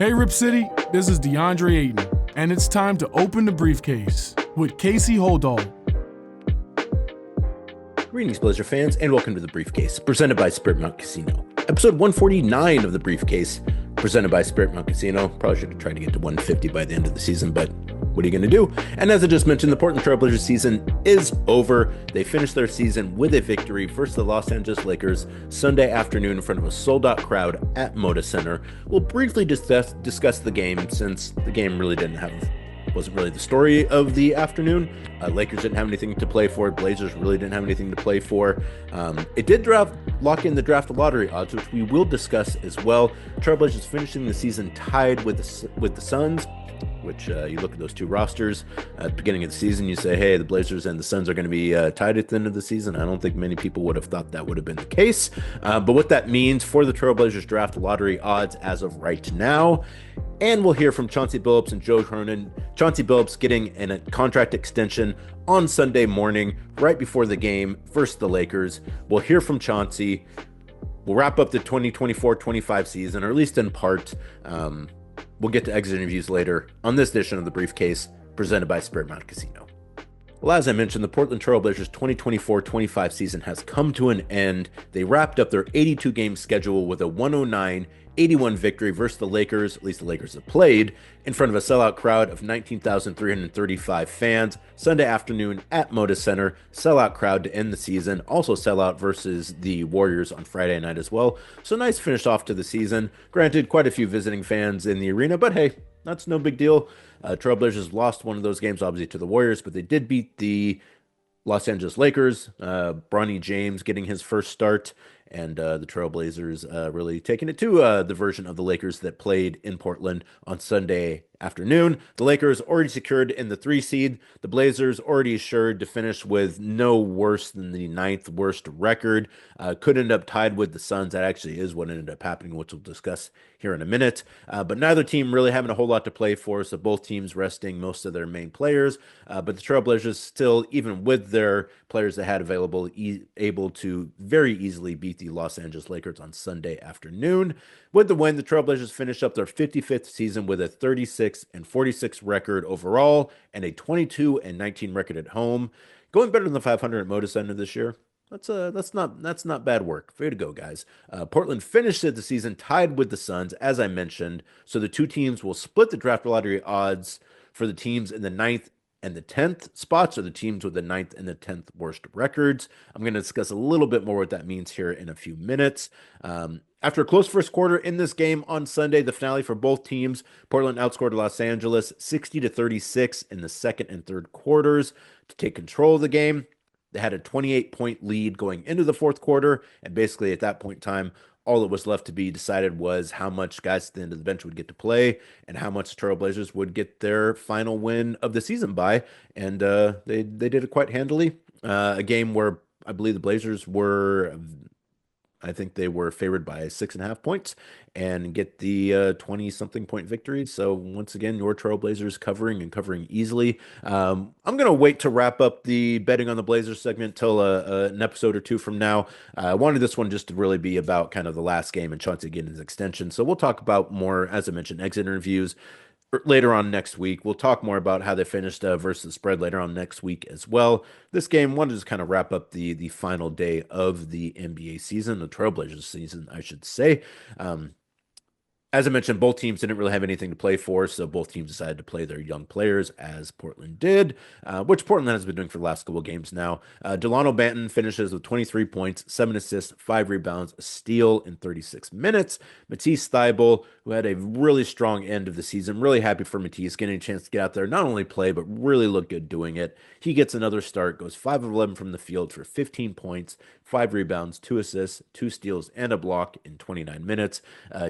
Hey Rip City, this is DeAndre Ayton, and it's time to open the briefcase with Casey Holdahl. Greetings, Blazer fans, and welcome to The Briefcase, presented by Spirit Mountain Casino. Episode 149 of The Briefcase, presented by Spirit Mountain Casino. Probably should have tried to get to 150 by the end of the season, but what are you going to do? And as I just mentioned, the Portland Trail Blazers season is over. They finished their season with a victory versus the Los Angeles Lakers Sunday afternoon in front of a sold-out crowd at Moda Center. We'll briefly discuss the game, since the game really wasn't really the story of the afternoon. Lakers didn't have anything to play for. Blazers really didn't have anything to play for. It did lock in the draft lottery odds, which we will discuss as well. Trailblazers finishing the season tied with the Suns, which you look at those two rosters at the beginning of the season, you say, hey, the Blazers and the Suns are going to be tied at the end of the season. I don't think many people would have thought that would have been the case. But what that means for the Trailblazers draft lottery odds as of right now. And we'll hear from Chauncey Billups and Joe Cronin. Chauncey Billups getting a contract extension on Sunday morning, right before the game versus the Lakers. We'll hear from Chauncey. We'll wrap up the 2024-25 season, or at least in part. We'll get to exit interviews later on this edition of The Briefcase, presented by Spirit Mountain Casino. Well, as I mentioned, the Portland Trail Blazers 2024-25 season has come to an end. They wrapped up their 82-game schedule with a 109-81 victory versus the Lakers, at least the Lakers have played, in front of a sellout crowd of 19,335 fans. Sunday afternoon at Moda Center, sellout crowd to end the season. Also sellout versus the Warriors on Friday night as well. So nice finish off to the season. Granted, quite a few visiting fans in the arena, but hey, that's no big deal. Trailblazers lost one of those games, obviously, to the Warriors, but they did beat the Los Angeles Lakers. Bronny James getting his first start, and the Trailblazers really taking it to the version of the Lakers that played in Portland on Sunday afternoon. The Lakers already secured in the 3 seed. The Blazers already assured to finish with no worse than the 9th worst record. Could end up tied with the Suns. That actually is what ended up happening, which we'll discuss here in a minute. But neither team really having a whole lot to play for, so both teams resting most of their main players. But the Trailblazers still, even with their players they had available, able to very easily beat the Los Angeles Lakers on Sunday afternoon. With the win, the Trailblazers finish up their 55th season with a 36-46 record overall and a 22-19 record at home. Going better than the 500 at Moda Center this year. That's not bad work. Way to go, guys. Portland finished the season tied with the Suns, as I mentioned. So the two teams will split the draft lottery odds for the teams in the 9th and the 10th spots, are the teams with the 9th and the 10th worst records. I'm going to discuss a little bit more what that means here in a few minutes. After a close first quarter in this game on Sunday, the finale for both teams, Portland outscored Los Angeles 60-36 in the second and third quarters to take control of the game. They had a 28-point lead going into the fourth quarter, and basically at that point in time, all that was left to be decided was how much guys at the end of the bench would get to play and how much the Trailblazers would get their final win of the season by. And they did it quite handily. A game where I believe the Blazers were, I think they were favored by 6.5 points and get the 20-something point victory. So once again, your Trailblazers covering easily. I'm going to wait to wrap up the betting on the Blazers segment till an episode or two from now. I wanted this one just to really be about kind of the last game and Chauncey getting his extension. So we'll talk about more, as I mentioned, exit interviews later on next week. We'll talk more about how they finished versus the spread later on next week as well. This game wanted to just kind of wrap up the final day of the NBA season, the Trailblazers season, I should say. As I mentioned, both teams didn't really have anything to play for, so both teams decided to play their young players, as Portland did, which Portland has been doing for the last couple of games now. Delano Banton finishes with 23 points, 7 assists, 5 rebounds, a steal in 36 minutes. Matisse Thybulle, who had a really strong end of the season, really happy for Matisse getting a chance to get out there, not only play, but really look good doing it. He gets another start, goes 5 of 11 from the field for 15 points, 5 rebounds, 2 assists, 2 steals, and a block in 29 minutes.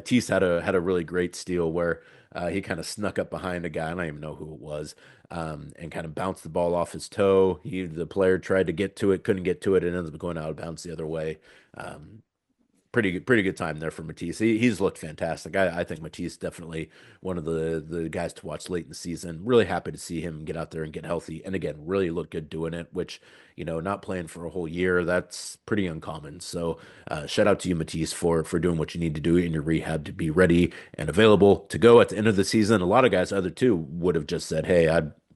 Tease had a really great steal where he kind of snuck up behind a guy, I don't even know who it was, and kind of bounced the ball off his toe. The player tried to get to it, couldn't get to it, and ended up going out of bounds the other way. pretty good time there for Matisse. He's looked fantastic. I think Matisse definitely one of the guys to watch late in the season. Really happy to see him get out there and get healthy. And again, really look good doing it, which, not playing for a whole year, that's pretty uncommon. So shout out to you, Matisse, for doing what you need to do in your rehab to be ready and available to go at the end of the season. A lot of guys, other two, would have just said, hey,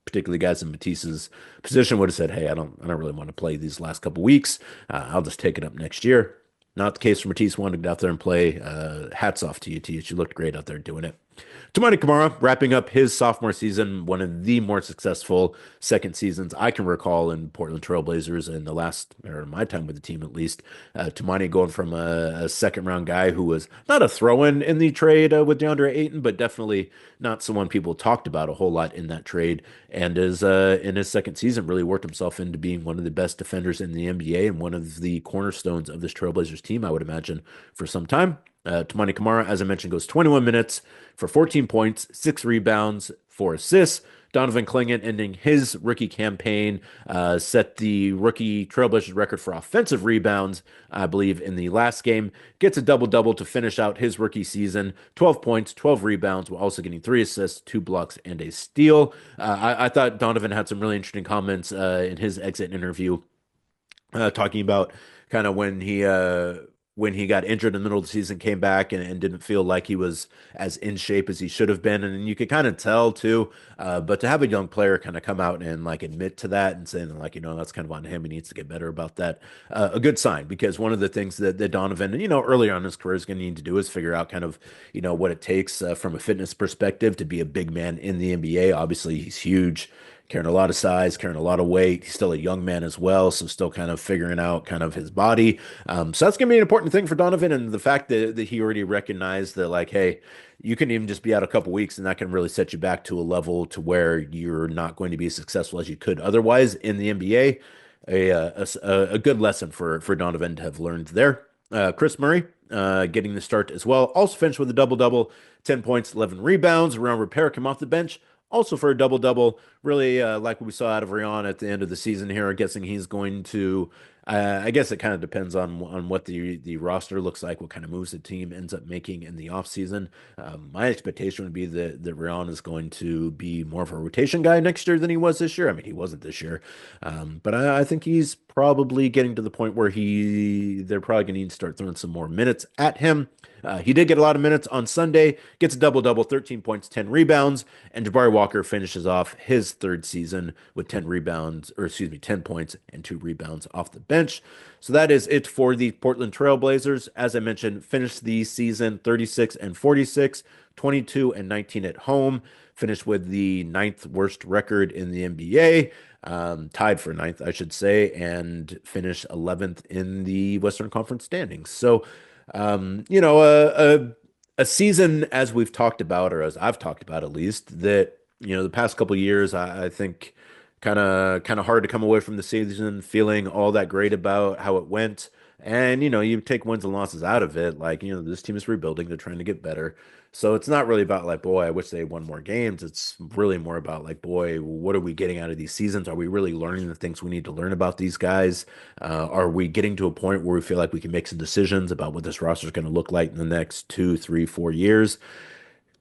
particularly guys in Matisse's position would have said, hey, I don't really want to play these last couple weeks. I'll just take it up next year. Not the case for Matisse, wanting to get out there and play. Hats off to you, Matisse. You looked great out there doing it. Toumani Camara wrapping up his sophomore season, one of the more successful second seasons I can recall in Portland Trailblazers in the last, or my time with the team at least. Toumani going from a second round guy who was not a throw-in in the trade with DeAndre Ayton, but definitely not someone people talked about a whole lot in that trade. And is in his second season really worked himself into being one of the best defenders in the NBA and one of the cornerstones of this Trailblazers team, I would imagine, for some time. Toumani Camara, as I mentioned, goes 21 minutes for 14 points, 6 rebounds, 4 assists. Donovan Clingan ending his rookie campaign, set the rookie Trailblazers record for offensive rebounds, I believe, in the last game. Gets a double-double to finish out his rookie season. 12 points, 12 rebounds, while also getting 3 assists, 2 blocks, and a steal. I thought Donovan had some really interesting comments in his exit interview, talking about kind of when he got injured in the middle of the season, came back and didn't feel like he was as in shape as he should have been. And you could kind of tell too. But to have a young player kind of come out and like admit to that and saying like, that's kind of on him. He needs to get better about that. A good sign, because one of the things that Donovan, early on in his career is going to need to do is figure out kind of, what it takes from a fitness perspective to be a big man in the NBA. Obviously, he's huge, carrying a lot of size, carrying a lot of weight. He's still a young man as well, so still kind of figuring out kind of his body. So that's going to be an important thing for Donovan, and the fact that he already recognized that, like, hey, you can even just be out a couple weeks, and that can really set you back to a level to where you're not going to be as successful as you could otherwise in the NBA. A good lesson for Donovan to have learned there. Chris Murray getting the start as well. Also finished with a double-double, 10 points, 11 rebounds. Around Repair came off the bench also for a double-double. Really like what we saw out of Rion at the end of the season here. I'm guessing he's going to, I guess it kind of depends on what the roster looks like, what kind of moves the team ends up making in the offseason. My expectation would be that Rion is going to be more of a rotation guy next year than he was this year. I mean, he wasn't this year. But I think he's probably getting to the point where they're probably going to need to start throwing some more minutes at him. He did get a lot of minutes on Sunday, gets a double-double, 13 points, 10 rebounds, and Jabari Walker finishes off his third season with 10 rebounds, or excuse me, 10 points and 2 rebounds off the bench. So that is it for the Portland Trailblazers. As I mentioned, finished the season 36 and 46, 22 and 19 at home, finished with the ninth worst record in the NBA. Tied for ninth, I should say, and finished 11th in the Western Conference standings. So, a season, as we've talked about, or as I've talked about at least, that, the past couple of years, I think kind of hard to come away from the season feeling all that great about how it went. And, you take wins and losses out of it. Like, this team is rebuilding. They're trying to get better. So it's not really about like, boy, I wish they won more games. It's really more about like, boy, what are we getting out of these seasons? Are we really learning the things we need to learn about these guys? Are we getting to a point where we feel like we can make some decisions about what this roster is going to look like in the next 2, 3, 4 years?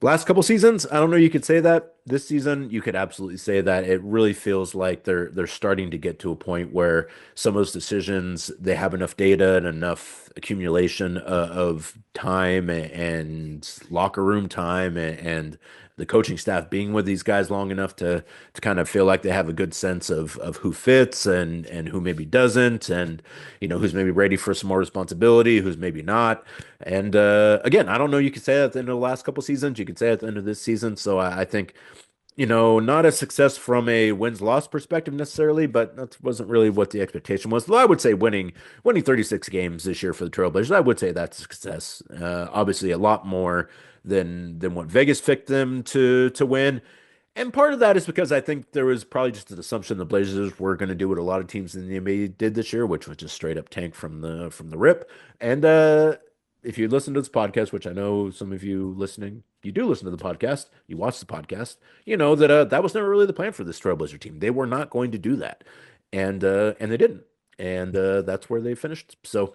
Last couple seasons, I don't know, you could say that. This season, you could absolutely say that. It really feels like they're starting to get to a point where some of those decisions, they have enough data and enough accumulation of time and locker room time and the coaching staff being with these guys long enough to kind of feel like they have a good sense of who fits and who maybe doesn't, and who's maybe ready for some more responsibility, who's maybe not. And again, I don't know. You could say that at the end of the last couple seasons. You could say at the end of this season. So I think, not a success from a wins-loss perspective necessarily, but that wasn't really what the expectation was. Though I would say winning 36 games this year for the Trailblazers, I would say that's a success. Obviously, a lot more than what Vegas picked them to win. And part of that is because I think there was probably just an assumption the Blazers were going to do what a lot of teams in the NBA did this year, which was just straight up tank from the rip. And if you listen to this podcast, which I know some of you listening, you do listen to the podcast, you watch the podcast, you know that that was never really the plan for this Trailblazer team. They were not going to do that, and they didn't, and that's where they finished. So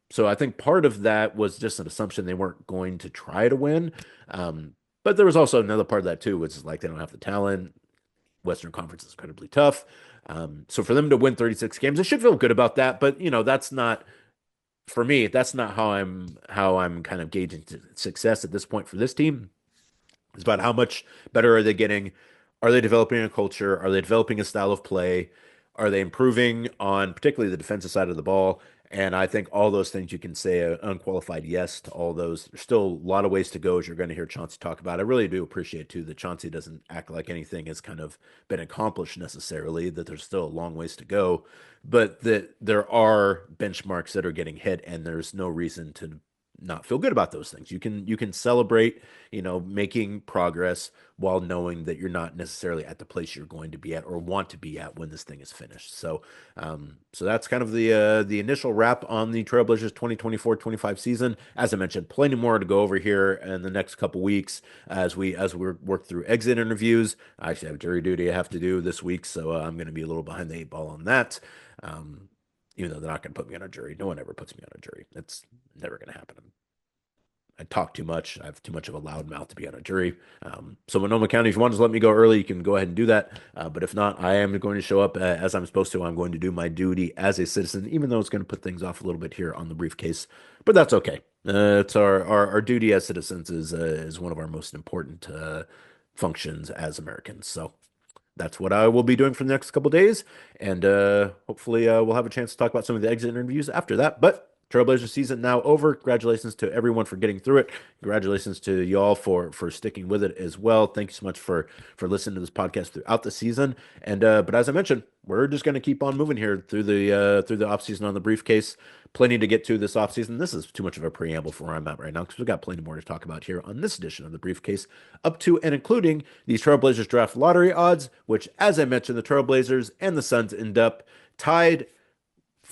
So I think part of that was just an assumption they weren't going to try to win. But there was also another part of that too, which is like they don't have the talent. Western Conference is incredibly tough. So for them to win 36 games, I should feel good about that. But that's not for me. That's not how I'm kind of gauging success at this point for this team. It's about how much better are they getting? Are they developing a culture? Are they developing a style of play? Are they improving on particularly the defensive side of the ball? And I think all those things you can say an unqualified yes to all those. There's still a lot of ways to go, as you're going to hear Chauncey talk about. I really do appreciate too that Chauncey doesn't act like anything has kind of been accomplished necessarily, that there's still a long ways to go, but that there are benchmarks that are getting hit, and there's no reason to not feel good about those things. You can celebrate, making progress while knowing that you're not necessarily at the place you're going to be at or want to be at when this thing is finished. So that's kind of the initial wrap on the Trailblazers 2024-25 season. As I mentioned, plenty more to go over here in the next couple weeks as we work through exit interviews. I actually have jury duty I have to do this week, so I'm going to be a little behind the eight ball on that. Um, Even though they're not going to put me on a jury. No one ever puts me on a jury. It's never going to happen. I talk too much. I have too much of a loud mouth to be on a jury. So Monoma County, if you want to let me go early, you can go ahead and do that. But if not, I am going to show up as I'm supposed to. I'm going to do my duty as a citizen, even though it's going to put things off a little bit here on the briefcase. But that's okay. It's our duty as citizens is one of our most important functions as Americans. So that's what I will be doing for the next couple days. And hopefully we'll have a chance to talk about some of the exit interviews after that. But Trailblazer season now over. Congratulations to everyone for getting through it. Congratulations to y'all for sticking with it as well. Thank you so much for listening to this podcast throughout the season. And but as I mentioned, we're just going to keep on moving here through the off season on the briefcase. Plenty to get to this off season. This is too much of a preamble for where I'm at right now because we've got plenty more to talk about here on this edition of the briefcase, up to and including these Trailblazers draft lottery odds, which, as I mentioned, the Trailblazers and the Suns end up tied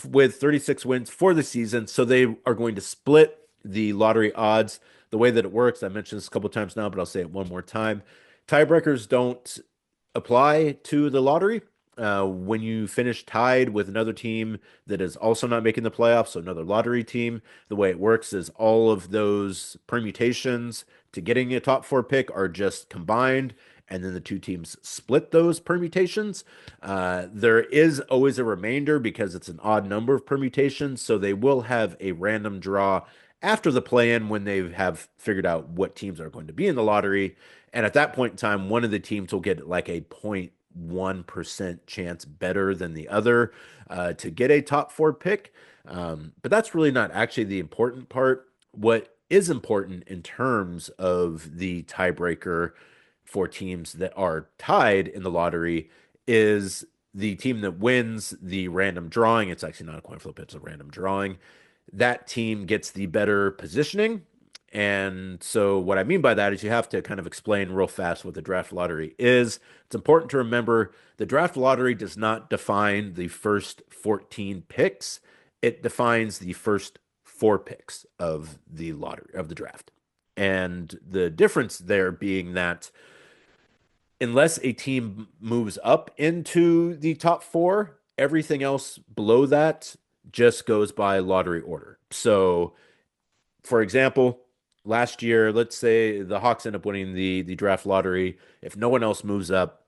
with 36 wins for the season. So they are going to split the lottery odds. The way that it works, I mentioned this a couple times now, but I'll say it one more time. Tiebreakers don't apply to the lottery. When you finish tied with another team that is also not making the playoffs, so another lottery team, the way it works is all of those permutations to getting a top four pick are just combined, and then the two teams split those permutations. There is always a remainder because it's an odd number of permutations, so they will have a random draw after the play-in when they have figured out what teams are going to be in the lottery. And at that point in time, one of the teams will get like a 0.1% chance better than the other to get a top four pick. But that's really not actually the important part. What is important in terms of the tiebreaker for teams that are tied in the lottery is the team that wins the random drawing. It's actually not a coin flip, it's a random drawing. That team gets the better positioning. And so, what I mean by that is you have to kind of explain real fast what the draft lottery is. It's important to remember the draft lottery does not define the first 14 picks, it defines the first four picks of the lottery, of the draft. And the difference there being that unless a team moves up into the top four, everything else below that just goes by lottery order. So, for example, last year, let's say the Hawks end up winning the draft lottery. If no one else moves up,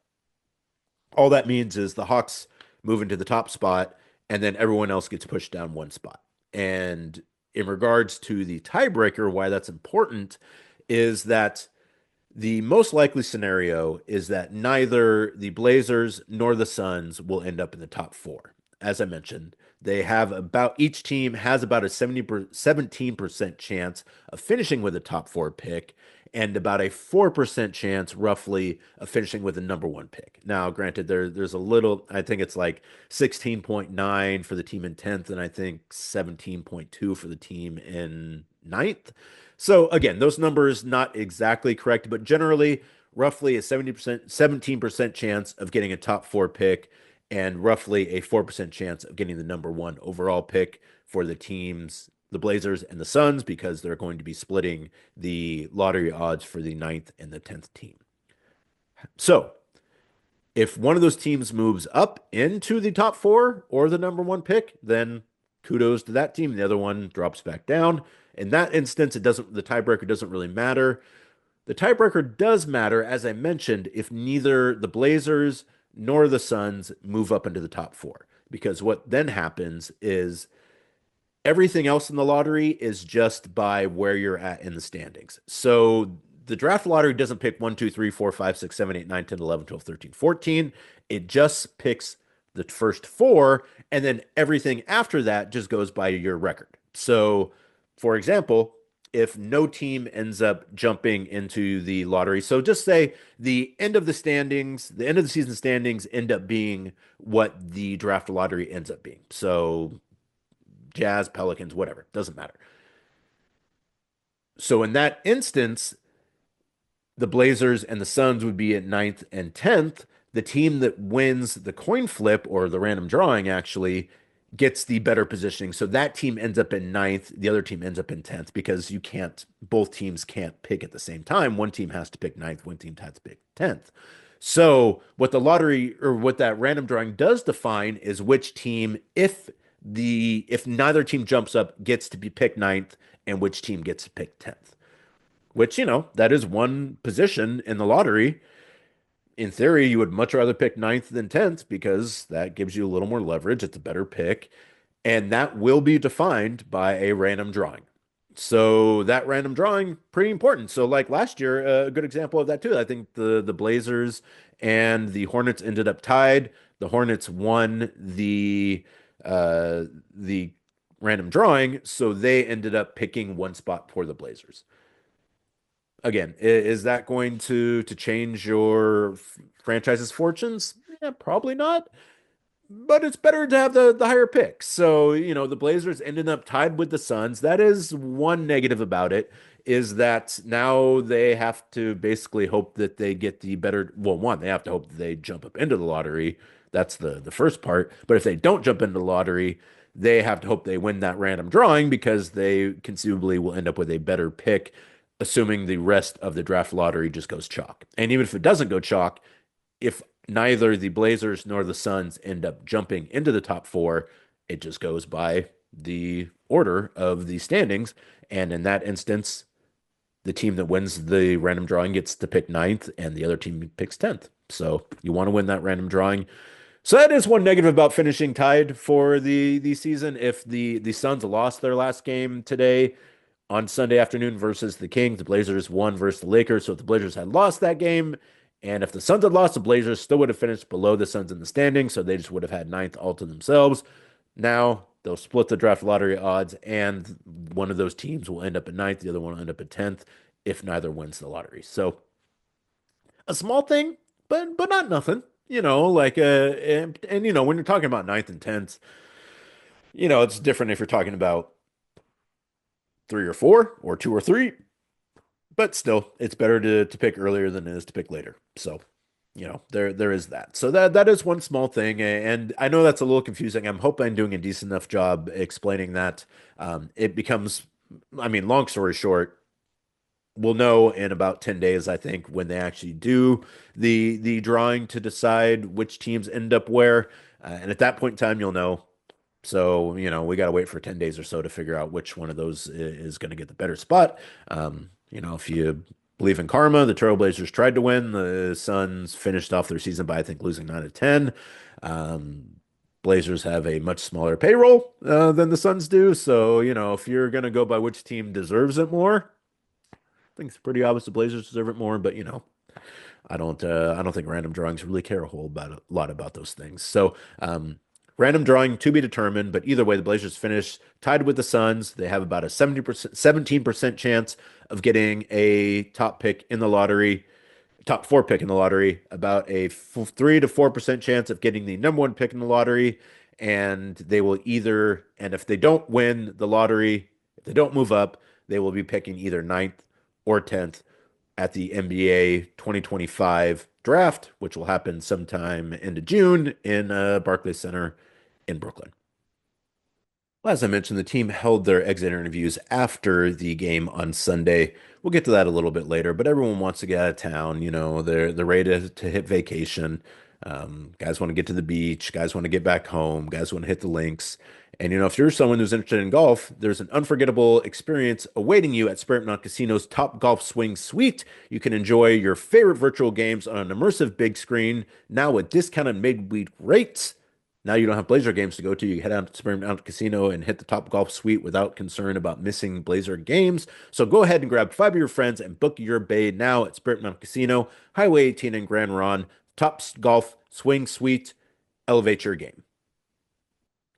all that means is the Hawks move into the top spot, and then everyone else gets pushed down one spot. And in regards to the tiebreaker, why that's important is that the most likely scenario is that neither the Blazers nor the Suns will end up in the top four. As I mentioned, each team has about a 17% chance of finishing with a top four pick and about a 4% chance roughly of finishing with a number one pick. Now, granted, there's a little, I think it's like 16.9 for the team in 10th, and I think 17.2 for the team in ninth. So again, those numbers not exactly correct, but generally roughly a 17% chance of getting a top four pick and roughly a 4% chance of getting the number one overall pick for the teams, the Blazers and the Suns, because they're going to be splitting the lottery odds for the ninth and the 10th team. So if one of those teams moves up into the top four or the number one pick, then kudos to that team. The other one drops back down. In that instance, the tiebreaker doesn't really matter. The tiebreaker does matter, as I mentioned, if neither the Blazers nor the Suns move up into the top four. Because what then happens is everything else in the lottery is just by where you're at in the standings. So the draft lottery doesn't pick 1, 2, 3, 4, 5, 6, 7, 8, 9, 10, 11, 12, 13, 14. It just picks the first four, and then everything after that just goes by your record. So, for example, if no team ends up jumping into the lottery, so just say the end of the standings, the end of the season standings end up being what the draft lottery ends up being. So Jazz, Pelicans, whatever, doesn't matter. So in that instance, the Blazers and the Suns would be at ninth and 10th. The team that wins the coin flip or the random drawing actually gets the better positioning. So that team ends up in ninth, the other team ends up in 10th because both teams can't pick at the same time. One team has to pick ninth, one team has to pick 10th. So what the lottery or what that random drawing does define is which team, if neither team jumps up, gets to be picked ninth, and which team gets to pick 10th. Which, that is one position in the lottery. In theory, you would much rather pick ninth than 10th because that gives you a little more leverage. It's a better pick. And that will be defined by a random drawing. So that random drawing, pretty important. So like last year, a good example of that too. I think the Blazers and the Hornets ended up tied. The Hornets won the random drawing, so they ended up picking one spot for the Blazers. Again, is that going to change your franchise's fortunes? Yeah, probably not. But it's better to have the higher pick. So, the Blazers ended up tied with the Suns. That is one negative about it, is that now they have to basically hope that they get the better. Well, one, they have to hope that they jump up into the lottery. That's the first part. But if they don't jump into the lottery, they have to hope they win that random drawing because they conceivably will end up with a better pick, assuming the rest of the draft lottery just goes chalk. And even if it doesn't go chalk, if neither the Blazers nor the Suns end up jumping into the top four, it just goes by the order of the standings. And in that instance, the team that wins the random drawing gets to pick ninth, and the other team picks 10th. So you want to win that random drawing. So that is one negative about finishing tied for the season. If the Suns lost their last game today, on Sunday afternoon versus the Kings. The Blazers won versus the Lakers. So if the Blazers had lost that game, and if the Suns had lost, the Blazers still would have finished below the Suns in the standings. So they just would have had ninth all to themselves. Now they'll split the draft lottery odds, and one of those teams will end up at ninth. The other one will end up at 10th if neither wins the lottery. So a small thing, but not nothing. When you're talking about ninth and 10th, it's different if you're talking about three or four or two or three, but still, it's better to pick earlier than it is to pick later. So, there is that. So that is one small thing, and I know that's a little confusing. I'm hoping I'm doing a decent enough job explaining that. It becomes, I mean, long story short, we'll know in about 10 days, I think, when they actually do the drawing to decide which teams end up where. And at that point in time, you'll know. So, we got to wait for 10 days or so to figure out which one of those is going to get the better spot. If you believe in karma, the Trailblazers tried to win. The Suns finished off their season by, I think, losing 9 of 10. Blazers have a much smaller payroll than the Suns do. So, if you're going to go by which team deserves it more, I think it's pretty obvious the Blazers deserve it more. But, I don't think random drawings really care a lot about those things. So, random drawing to be determined, but either way, the Blazers finish tied with the Suns. They have about a 17% chance of getting a top pick in the lottery, top four pick in the lottery, about a 3 to 4% chance of getting the number one pick in the lottery. And and if they don't win the lottery, if they don't move up, they will be picking either ninth or 10th at the NBA 2025 draft, which will happen sometime into June in Barclays Center in Brooklyn. Well, as I mentioned, the team held their exit interviews after the game on Sunday. We'll get to that a little bit later, but everyone wants to get out of town. They're ready to hit vacation. Guys want to get to the beach, guys want to get back home, guys want to hit the links. And if you're someone who's interested in golf, there's an unforgettable experience awaiting you at Spirit Mountain Casino's Top Golf Swing Suite. You can enjoy your favorite virtual games on an immersive big screen, now with discounted midweek rates. Now you don't have Blazer games to go to. You head out to Spirit Mountain Casino and hit the Top Golf Suite without concern about missing Blazer games. So go ahead and grab five of your friends and book your bay now at Spirit Mountain Casino, Highway 18 in Grand Ron. Top Golf Swing Suite. Elevate your game.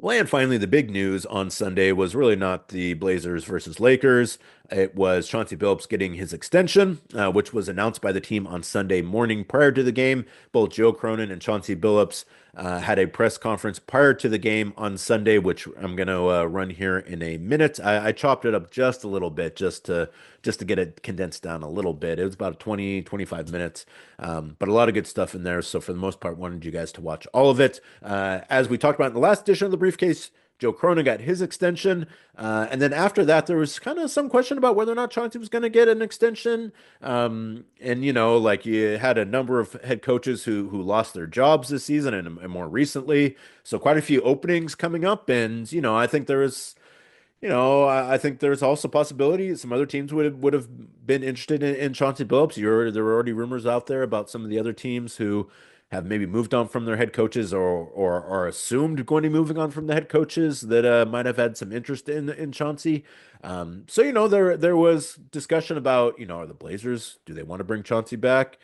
Well, and finally, the big news on Sunday was really not the Blazers versus Lakers. It was Chauncey Billups getting his extension, which was announced by the team on Sunday morning prior to the game. Both Joe Cronin and Chauncey Billups had a press conference prior to the game on Sunday, which I'm going to run here in a minute. I chopped it up just a little bit just to get it condensed down a little bit. It was about 20, 25 minutes, but a lot of good stuff in there. So for the most part, wanted you guys to watch all of it. As we talked about in the last edition of the briefcase, Joe Cronin got his extension. And then after that, there was kind of some question about whether or not Chauncey was going to get an extension. And, like you had a number of head coaches who lost their jobs this season and more recently. So quite a few openings coming up. And, I think there is. I think there's also possibility some other teams would have been interested in Chauncey Billups. There were already rumors out there about some of the other teams who have maybe moved on from their head coaches or are assumed going to be moving on from the head coaches that might have had some interest in Chauncey. So there was discussion about are the Blazers, do they want to bring Chauncey back?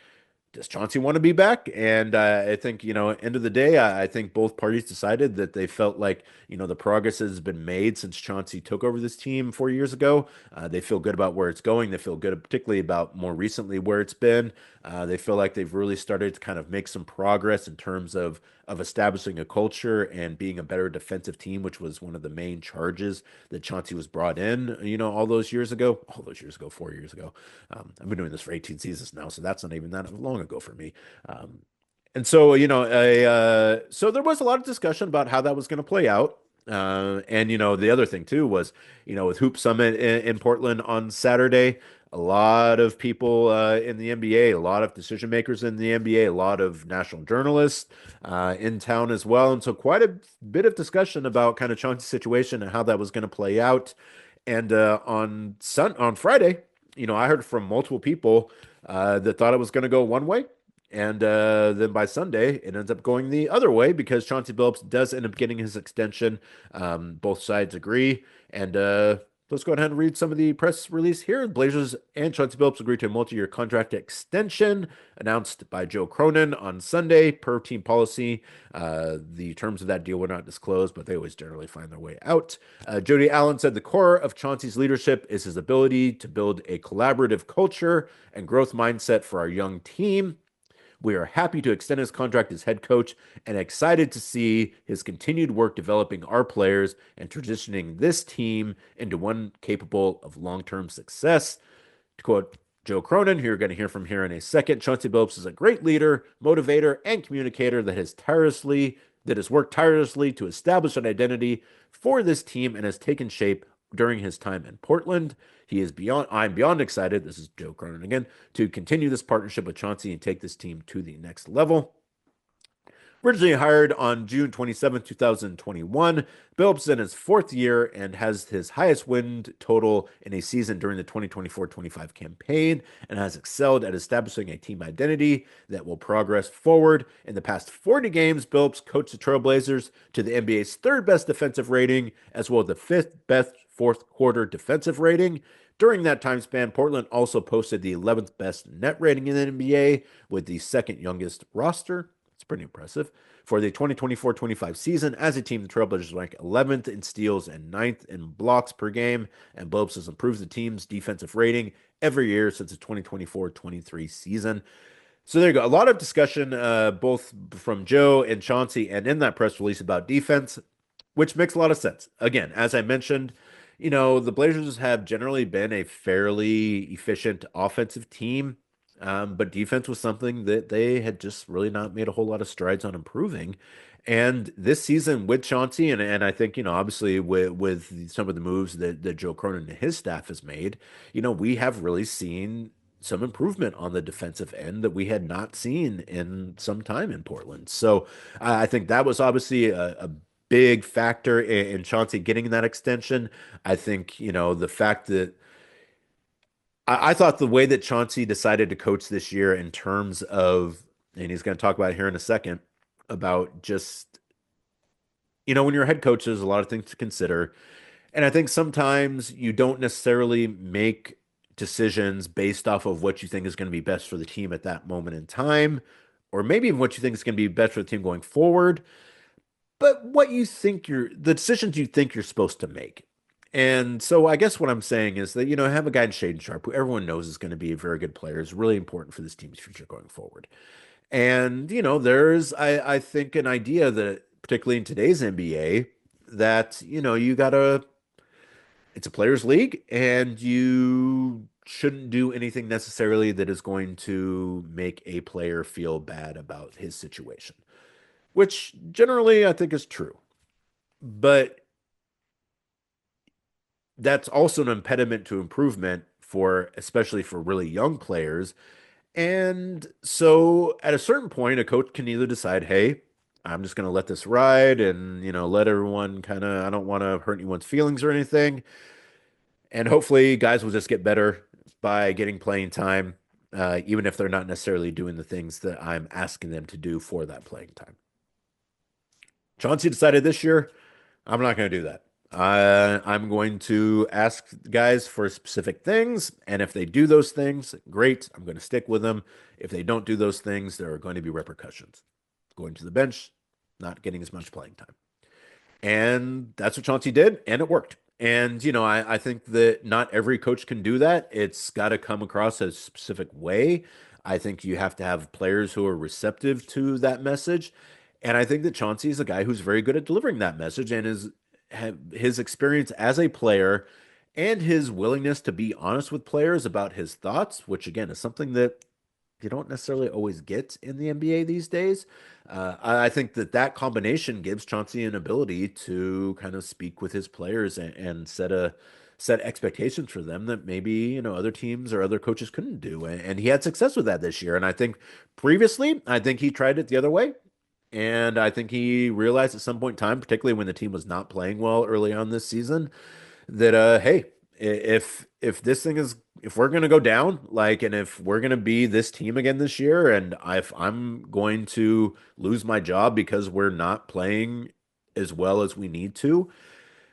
Does Chauncey want to be back? And I think, end of the day, I think both parties decided that they felt like, the progress has been made since Chauncey took over this team 4 years ago. They feel good about where it's going. They feel good, particularly about more recently where it's been. They feel like they've really started to kind of make some progress in terms of establishing a culture and being a better defensive team, which was one of the main charges that Chauncey was brought in, all those years ago, 4 years ago. I've been doing this for 18 seasons now, so that's not even that long ago for me. And so, so there was a lot of discussion about how that was going to play out. And the other thing too was, with Hoop Summit in Portland on Saturday, a lot of people in the NBA, a lot of decision makers in the NBA, a lot of national journalists in town as well. And so quite a bit of discussion about kind of Chauncey's situation and how that was going to play out. And on Friday, I heard from multiple people that thought it was going to go one way. And then by Sunday, it ends up going the other way because Chauncey Billups does end up getting his extension. Both sides agree. And let's go ahead and read some of the press release here. Blazers and Chauncey Billups agreed to a multi-year contract extension announced by Joe Cronin on Sunday. Per team policy, the terms of that deal were not disclosed, but they always generally find their way out. Jody Allen said the core of Chauncey's leadership is his ability to build a collaborative culture and growth mindset for our young team. We are happy to extend his contract as head coach and excited to see his continued work developing our players and transitioning this team into one capable of long-term success. To quote Joe Cronin, who you're going to hear from here in a second, Chauncey Billups is a great leader, motivator, and communicator that has worked tirelessly to establish an identity for this team and has taken shape during his time in Portland. I'm beyond excited, this is Joe Cronin again, to continue this partnership with Chauncey and take this team to the next level. Originally hired on June 27, 2021, Billups is in his fourth year and has his highest win total in a season during the 2024-25 campaign and has excelled at establishing a team identity that will progress forward. In the past 40 games, Billups coached the Trailblazers to the NBA's third best defensive rating, as well as the fifth best fourth quarter defensive rating. During that time span, Portland also posted the 11th best net rating in the NBA with the second youngest roster. It's pretty impressive. For the 2024-25 season, as a team, the Trailblazers rank 11th in steals and 9th in blocks per game, and Billups has improved the team's defensive rating every year since the 2024-23 season. So there you go. A lot of discussion, both from Joe and Chauncey, and in that press release about defense, which makes a lot of sense. Again, as I mentioned, the Blazers have generally been a fairly efficient offensive team, but defense was something that they had just really not made a whole lot of strides on improving. And this season with Chauncey, and I think, obviously with some of the moves that Joe Cronin and his staff has made, we have really seen some improvement on the defensive end that we had not seen in some time in Portland. So I think that was obviously a big factor in Chauncey getting that extension. I think, the fact that I thought the way that Chauncey decided to coach this year in terms of, and he's going to talk about it here in a second, about just, when you're a head coach, there's a lot of things to consider. And I think sometimes you don't necessarily make decisions based off of what you think is going to be best for the team at that moment in time, or maybe even what you think is going to be best for the team going forward, but what you think the decisions you think you're supposed to make. And so I guess what I'm saying is that, have a guy in Shaden Sharp who everyone knows is going to be a very good player, is really important for this team's future going forward. And, there's, I think, an idea that, particularly in today's NBA, that, you gotta, it's a players' league, and you shouldn't do anything necessarily that is going to make a player feel bad about his situation, which generally I think is true. But that's also an impediment to improvement for, especially for really young players. And so at a certain point, a coach can either decide, hey, I'm just going to let this ride and, let everyone kind of, I don't want to hurt anyone's feelings or anything. And hopefully guys will just get better by getting playing time, even if they're not necessarily doing the things that I'm asking them to do for that playing time. Chauncey decided this year, I'm not going to do that. I'm going to ask guys for specific things, and if they do those things, great. I'm going to stick with them. If they don't do those things, there are going to be repercussions. Going to the bench, not getting as much playing time. And that's what Chauncey did, and it worked. And, I think that not every coach can do that. It's got to come across a specific way. I think you have to have players who are receptive to that message. And I think that Chauncey is a guy who's very good at delivering that message, and his experience as a player and his willingness to be honest with players about his thoughts, which again is something that you don't necessarily always get in the NBA these days. I think that combination gives Chauncey an ability to kind of speak with his players and set expectations for them that maybe other teams or other coaches couldn't do, and he had success with that this year. And I think previously, I think he tried it the other way. And I think he realized at some point in time, particularly when the team was not playing well early on this season, that hey, if we're gonna go down, like, and if we're gonna be this team again this year, and if I'm going to lose my job because we're not playing as well as we need to,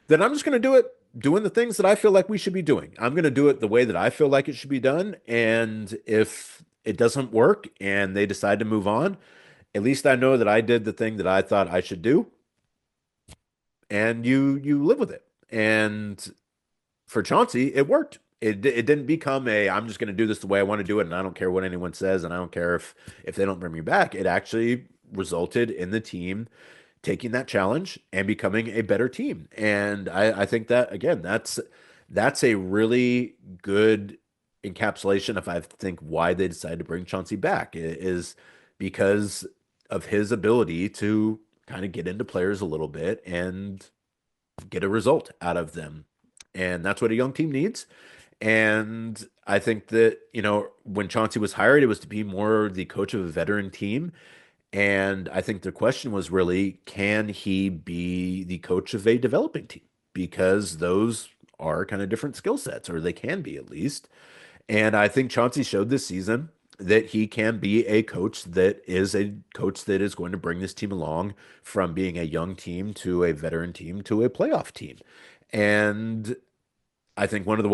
then I'm just gonna do it doing the things that I feel like we should be doing. I'm gonna do it the way that I feel like it should be done. And if it doesn't work and they decide to move on, at least I know that I did the thing that I thought I should do, and you live with it. And for Chauncey, it worked. It didn't become I'm just going to do this the way I want to do it, and I don't care what anyone says, and I don't care if they don't bring me back. It actually resulted in the team taking that challenge and becoming a better team. And I think that again, that's a really good encapsulation of I think why they decided to bring Chauncey back is because of his ability to kind of get into players a little bit and get a result out of them. And that's what a young team needs. And I think that, when Chauncey was hired, it was to be more the coach of a veteran team. And I think the question was really, can he be the coach of a developing team? Because those are kind of different skill sets, or they can be at least. And I think Chauncey showed this season that he can be a coach that is going to bring this team along from being a young team to a veteran team to a playoff team. And I think one of the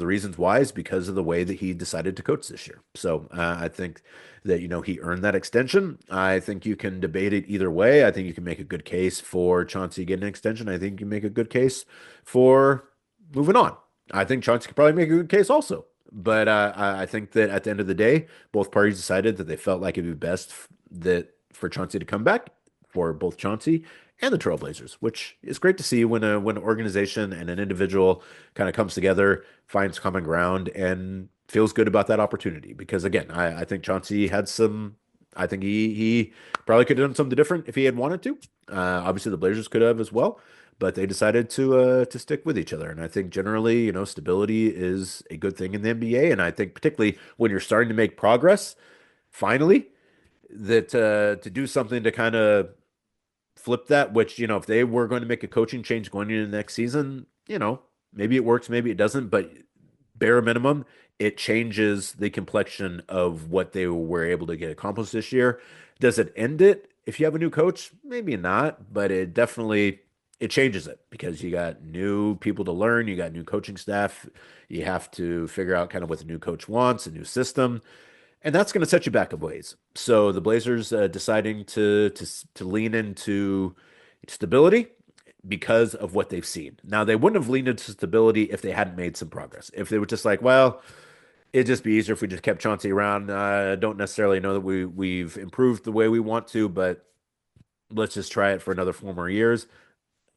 reasons why is because of the way that he decided to coach this year. So I think that, he earned that extension. I think you can debate it either way. I think you can make a good case for Chauncey getting an extension. I think you can make a good case for moving on. I think Chauncey could probably make a good case also. But I think that at the end of the day, both parties decided that they felt like it'd be best for Chauncey to come back for both Chauncey and the Trailblazers, which is great to see when an organization and an individual kind of comes together, finds common ground, and feels good about that opportunity. Because again, I think Chauncey had some. I think he probably could have done something different if he had wanted to. Obviously, the Blazers could have as well. but they decided to stick with each other. And I think generally, stability is a good thing in the NBA. And I think particularly when you're starting to make progress, finally, that to do something to kind of flip that, which, if they were going to make a coaching change going into the next season, maybe it works, maybe it doesn't, but bare minimum, it changes the complexion of what they were able to get accomplished this year. Does it end it if you have a new coach? Maybe not, but it changes it because you got new people to learn, you got new coaching staff, you have to figure out kind of what the new coach wants, a new system. And that's going to set you back a ways. So the Blazers deciding to lean into stability because of what they've seen. Now they wouldn't have leaned into stability if they hadn't made some progress. If they were just like, well, it'd just be easier if we just kept Chauncey around. I don't necessarily know that we've improved the way we want to, but let's just try it for another 4 more years.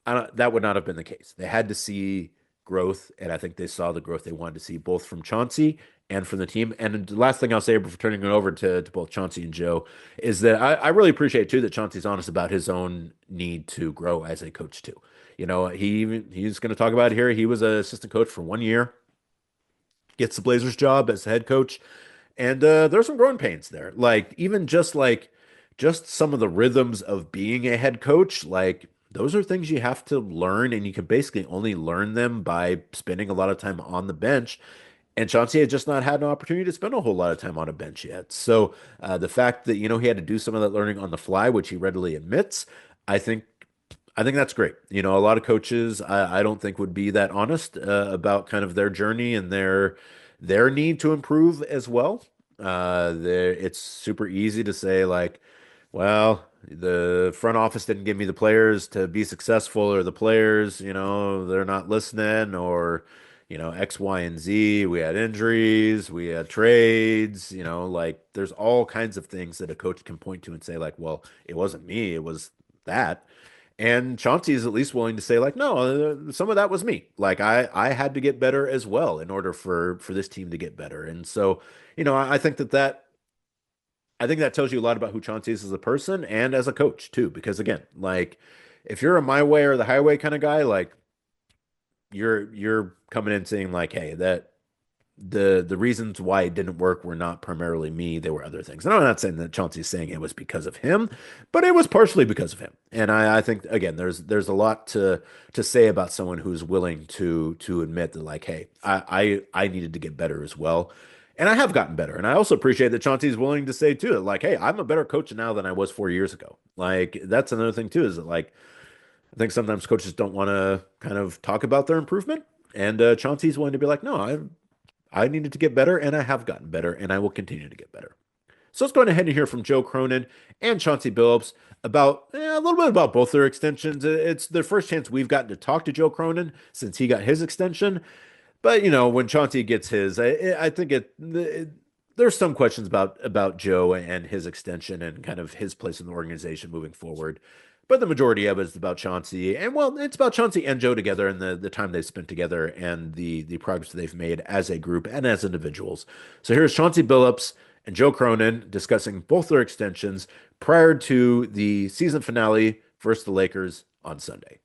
That would not have been the case. They had to see growth, and I think they saw the growth they wanted to see, both from Chauncey and from the team. And the last thing I'll say before turning it over to both Chauncey and Joe is that I really appreciate, too, that Chauncey's honest about his own need to grow as a coach, too. He's going to talk about it here. He was an assistant coach for 1 year, gets the Blazers job as head coach, and there's some growing pains there. Just some of the rhythms of being a head coach, those are things you have to learn, and you can basically only learn them by spending a lot of time on the bench. And Chauncey had just not had an opportunity to spend a whole lot of time on a bench yet. So the fact that, he had to do some of that learning on the fly, which he readily admits, I think that's great. A lot of coaches, I don't think would be that honest about kind of their journey and their need to improve as well. It's super easy to say well, the front office didn't give me the players to be successful, or the players, they're not listening, or, X, Y, and Z. We had injuries, we had trades, there's all kinds of things that a coach can point to and say, well, it wasn't me, it was that. And Chauncey is at least willing to say, no, some of that was me. I had to get better as well in order for this team to get better. And so, I think that tells you a lot about who Chauncey is as a person and as a coach too. Because again, if you're a my way or the highway kind of guy, you're coming in saying hey, that the reasons why it didn't work were not primarily me, they were other things. And I'm not saying that Chauncey's saying it was because of him, but it was partially because of him. And I think again, there's a lot to say about someone who's willing to admit that hey, I needed to get better as well. And I have gotten better. And I also appreciate that Chauncey's willing to say too, that hey, I'm a better coach now than I was 4 years ago. That's another thing too, is that I think sometimes coaches don't want to kind of talk about their improvement. And Chauncey's willing to be no, I needed to get better, and I have gotten better, and I will continue to get better. So let's go ahead and hear from Joe Cronin and Chauncey Billups about a little bit about both their extensions. It's the first chance we've gotten to talk to Joe Cronin since he got his extension. But, when Chauncey gets his, I think there's some questions about Joe and his extension and kind of his place in the organization moving forward. But the majority of it is about Chauncey. And, well, it's about Chauncey and Joe together and the time they've spent together and the progress they've made as a group and as individuals. So here's Chauncey Billups and Joe Cronin discussing both their extensions prior to the season finale versus the Lakers on Sunday.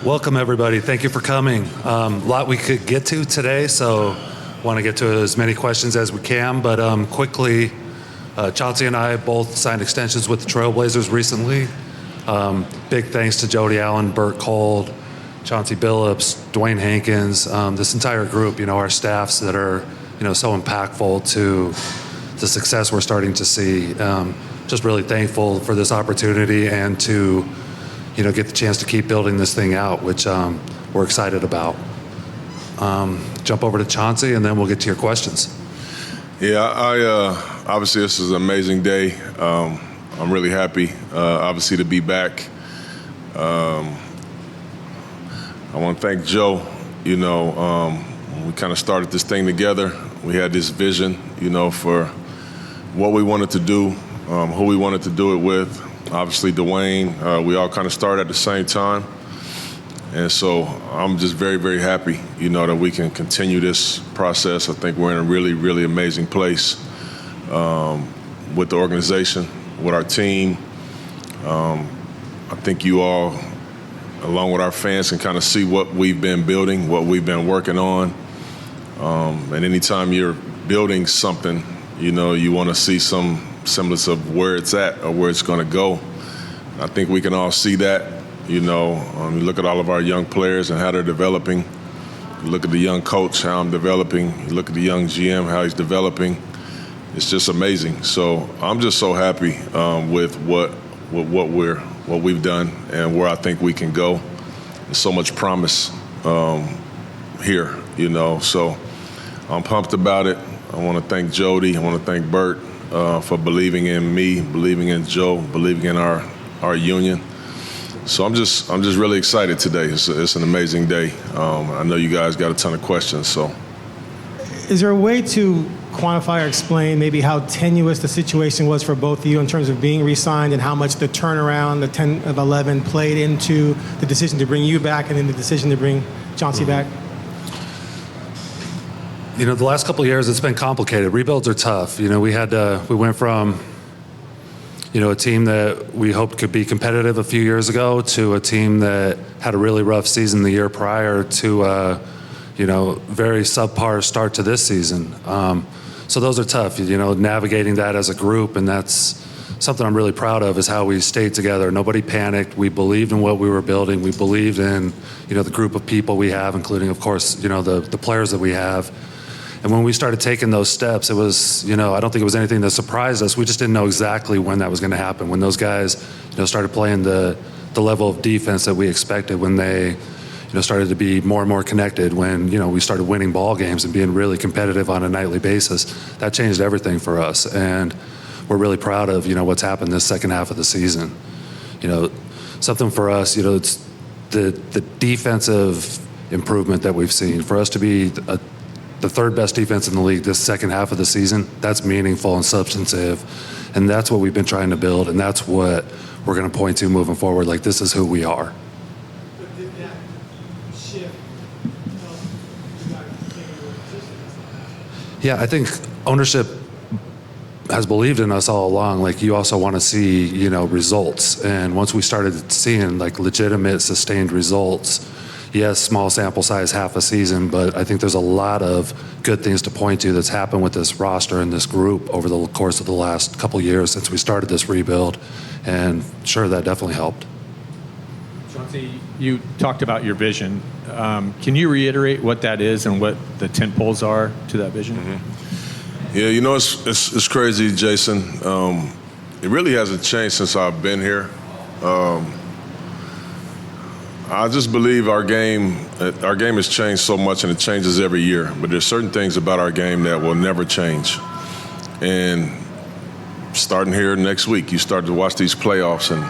Welcome, everybody. Thank you for coming. A lot we could get to today, so want to get to as many questions as we can. But quickly, Chauncey and I both signed extensions with the Trailblazers recently. Big thanks to Jody Allen, Burt Cold, Chauncey Billups, Dwayne Hankins, this entire group, our staffs that are, so impactful to the success we're starting to see. Just really thankful for this opportunity and to get the chance to keep building this thing out, which we're excited about. Jump over to Chauncey, and then we'll get to your questions. Yeah, obviously this is an amazing day. I'm really happy, obviously, to be back. I want to thank Joe. When we kind of started this thing together, we had this vision, for what we wanted to do, who we wanted to do it with. Obviously, Dwayne, we all kind of started at the same time. And so I'm just very, very happy, that we can continue this process. I think we're in a really, really amazing place with the organization, with our team. I think you all along with our fans, can kind of see what we've been building, what we've been working on. And anytime you're building something, you want to see some semblance of where it's at or where it's going to go. I think we can all see that. You look at all of our young players and how they're developing. You look at the young coach, how I'm developing. You look at the young GM, how he's developing. It's just amazing. So I'm just so happy with what we've done and where I think we can go. There's so much promise here, So I'm pumped about it. I want to thank Jody. I want to thank Bert for believing in me, believing in Joe, believing in our union. So I'm just really excited today. It's an amazing day. I know you guys got a ton of questions. So, is there a way to quantify or explain maybe how tenuous the situation was for both of you in terms of being re-signed and how much the turnaround, the 10 of 11, played into the decision to bring you back and then the decision to bring Chauncey back? The last couple of years, it's been complicated. Rebuilds are tough. We went from a team that we hoped could be competitive a few years ago to a team that had a really rough season the year prior to very subpar start to this season. So those are tough, navigating that as a group, and that's something I'm really proud of, is how we stayed together. Nobody panicked. We believed in what we were building. We believed in, the group of people we have, including, of course, the players that we have. And when we started taking those steps, it was, I don't think it was anything that surprised us. We just didn't know exactly when that was going to happen. When those guys, started playing the level of defense that we expected, when they, started to be more and more connected, when, we started winning ball games and being really competitive on a nightly basis, that changed everything for us. And we're really proud of, what's happened this second half of the season. Something for us, it's the defensive improvement that we've seen. For us to be the third best defense in the league this second half of the season, that's meaningful and substantive. And that's what we've been trying to build, and that's what we're going to point to moving forward. Like, this is who we are. But did that shift help you guys continue your position? Yeah, I think ownership has believed in us all along. Like, you also want to see, results. And once we started seeing, legitimate, sustained results, yes, small sample size, half a season, but I think there's a lot of good things to point to that's happened with this roster and this group over the course of the last couple years since we started this rebuild. And sure, that definitely helped. Chauncey, you talked about your vision. Can you reiterate what that is and what the tent poles are to that vision? Mm-hmm. Yeah, it's crazy, Jason. It really hasn't changed since I've been here. I just believe our game has changed so much, and it changes every year. But there's certain things about our game that will never change. And starting here next week, you start to watch these playoffs, and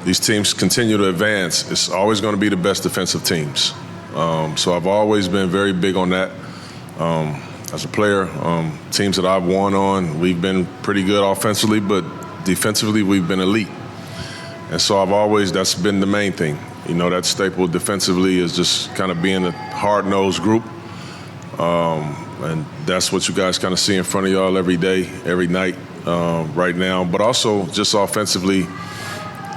these teams continue to advance. It's always going to be the best defensive teams. So I've always been very big on that. As a player, teams that I've won on, we've been pretty good offensively, but defensively, we've been elite. And so that's been the main thing. That staple defensively is just kind of being a hard-nosed group. And that's what you guys kind of see in front of y'all every day, every night right now. But also just offensively,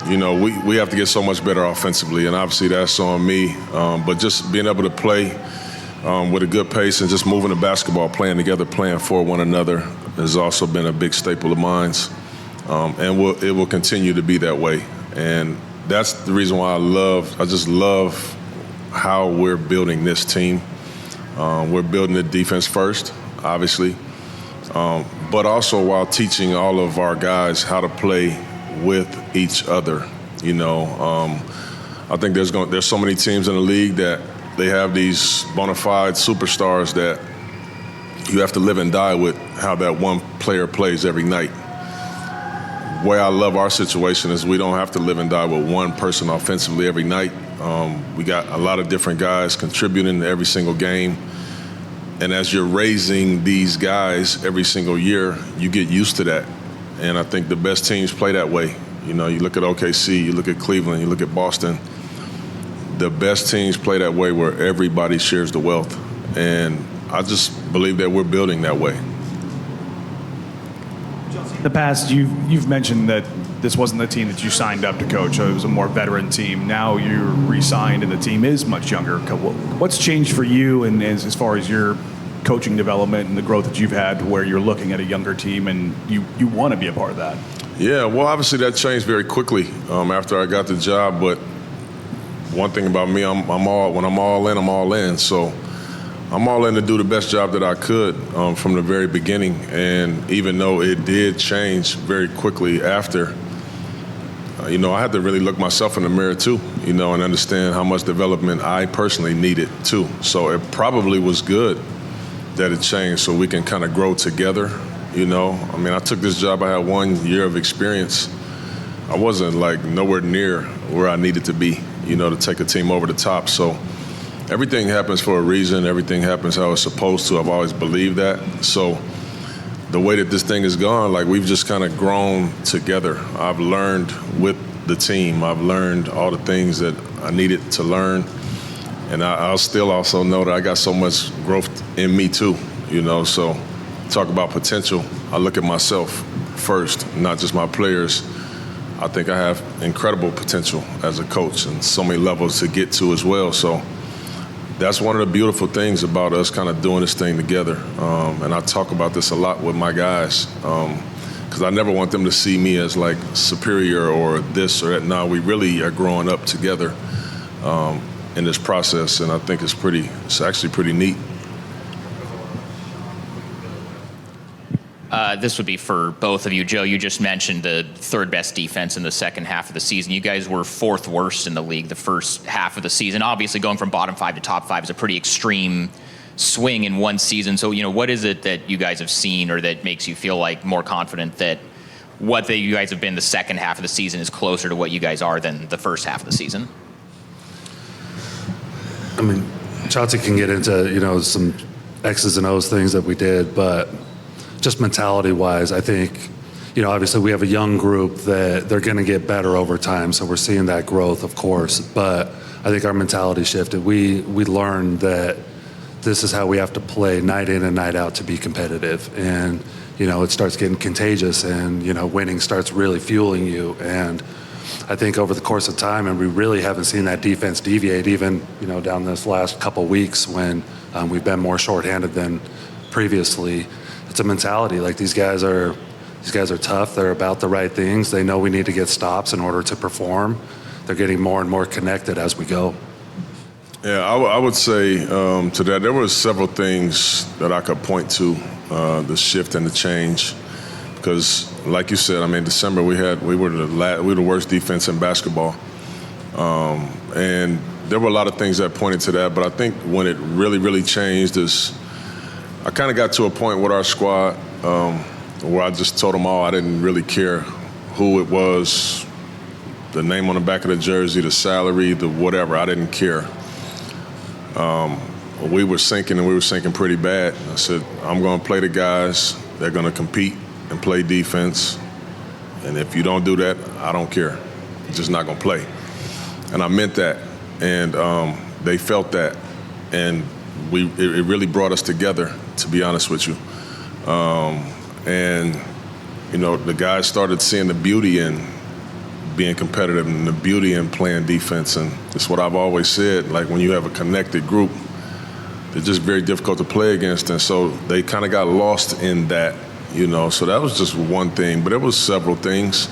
we have to get so much better offensively. And obviously that's on me. But just being able to play with a good pace and just moving the basketball, playing together, playing for one another has also been a big staple of mine. And it will continue to be that way. And that's the reason why I just love how we're building this team. We're building the defense first, obviously, but also while teaching all of our guys how to play with each other. I think there's so many teams in the league that they have these bona fide superstars that you have to live and die with how that one player plays every night. The way I love our situation is we don't have to live and die with one person offensively every night. We got a lot of different guys contributing to every single game. And as you're raising these guys every single year, you get used to that. And I think the best teams play that way. You look at OKC, you look at Cleveland, you look at Boston. The best teams play that way where everybody shares the wealth. And I just believe that we're building that way. In the past, you've mentioned that this wasn't the team that you signed up to coach. It was a more veteran team. Now you're re-signed and the team is much younger. What's changed for you and as far as your coaching development and the growth that you've had to where you're looking at a younger team and you want to be a part of that? Yeah, well, obviously that changed very quickly after I got the job. But one thing about me, when I'm all in, I'm all in. So I'm all in to do the best job that I could from the very beginning. And even though it did change very quickly after, I had to really look myself in the mirror too, and understand how much development I personally needed too. So it probably was good that it changed so we can kind of grow together. I took this job, I had 1 year of experience. I wasn't nowhere near where I needed to be, to take a team over the top. So everything happens for a reason. Everything happens how it's supposed to. I've always believed that. So the way that this thing has gone, we've just kind of grown together. I've learned with the team. I've learned all the things that I needed to learn. And I'll still also know that I got so much growth in me too, So talk about potential. I look at myself first, not just my players. I think I have incredible potential as a coach and so many levels to get to as well. So that's one of the beautiful things about us kind of doing this thing together. And I talk about this a lot with my guys because I never want them to see me as superior or this or that. No, we really are growing up together in this process, and I think it's actually pretty neat. This would be for both of you. Joe, you just mentioned the third best defense in the second half of the season. You guys were fourth worst in the league the first half of the season. Obviously, going from bottom five to top five is a pretty extreme swing in one season. So, what is it that you guys have seen or that makes you feel more confident that you guys have been the second half of the season is closer to what you guys are than the first half of the season? Chauncey can get into, some X's and O's things that we did, but just mentality-wise, I think, obviously we have a young group that they're going to get better over time, so we're seeing that growth, of course. But I think our mentality shifted. We learned that this is how we have to play night in and night out to be competitive. And, it starts getting contagious and, winning starts really fueling you. And I think over the course of time, and we really haven't seen that defense deviate even, down this last couple weeks when we've been more shorthanded than previously. It's a mentality. These guys are tough. They're about the right things. They know we need to get stops in order to perform. They're getting more and more connected as we go. Yeah, I would say to that there were several things that I could point to, the shift and the change, because like you said, December we were the worst defense in basketball, and there were a lot of things that pointed to that. But I think when it really changed is I kind of got to a point with our squad where I just told them all I didn't really care who it was, the name on the back of the jersey, the salary, the whatever. I didn't care. We were sinking, and we were sinking pretty bad. I said, I'm going to play the guys. They're going to compete and play defense. And if you don't do that, I don't care. You're just not going to play. And I meant that. And they felt that. And it really brought us together, to be honest with you. And, the guys started seeing the beauty in being competitive and the beauty in playing defense. And it's what I've always said, when you have a connected group, they're just very difficult to play against. And so they kind of got lost in that, So that was just one thing. But it was several things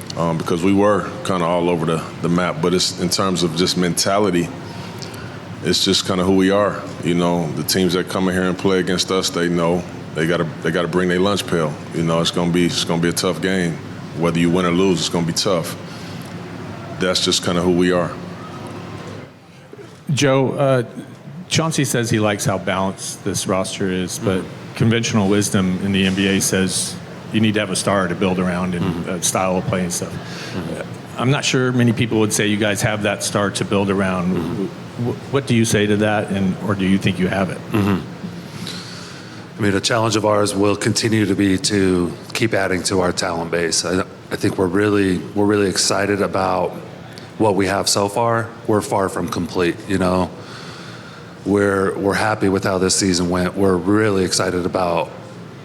because we were kind of all over the map. But it's in terms of just mentality, it's just kind of who we are. The teams that come in here and play against us, they know they gotta bring their lunch pail. It's gonna be a tough game. Whether you win or lose, it's gonna be tough. That's just kind of who we are. Joe, Chauncey says he likes how balanced this roster is, but conventional wisdom in the NBA says you need to have a star to build around and style of play and stuff. I'm not sure many people would say you guys have that star to build around. What do you say to that, or do you think you have it? A challenge of ours will continue to be to keep adding to our talent base. I think we're really excited about what we have so far. We're far from complete, We're happy with how this season went. We're really excited about